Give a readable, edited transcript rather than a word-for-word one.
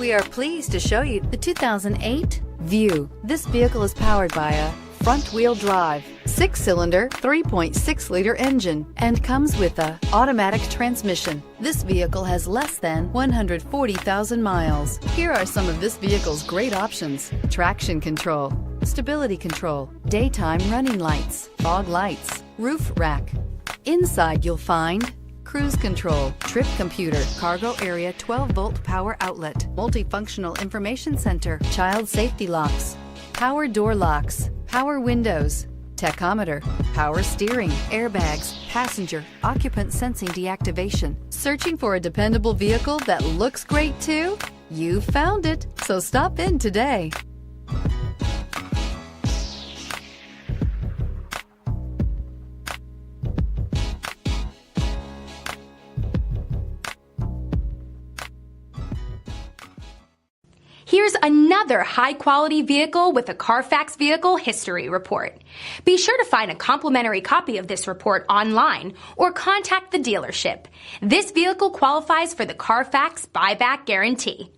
We are pleased to show you the 2008 Vue. This vehicle is powered by a front-wheel drive, 6-cylinder, 3.6-liter engine, and comes with a automatic transmission. This vehicle has less than 140,000 miles. Here are some of this vehicle's great options: traction control, stability control, daytime running lights, fog lights, roof rack. Inside you'll find cruise control, trip computer, cargo area 12-volt power outlet, multifunctional information center, child safety locks, power door locks, power windows, tachometer, power steering, airbags, passenger, occupant sensing deactivation. Searching for a dependable vehicle that looks great too? You found it, so stop in today. Here's another high-quality vehicle with a Carfax Vehicle History Report. Be sure to find a complimentary copy of this report online or contact the dealership. This vehicle qualifies for the Carfax Buyback Guarantee.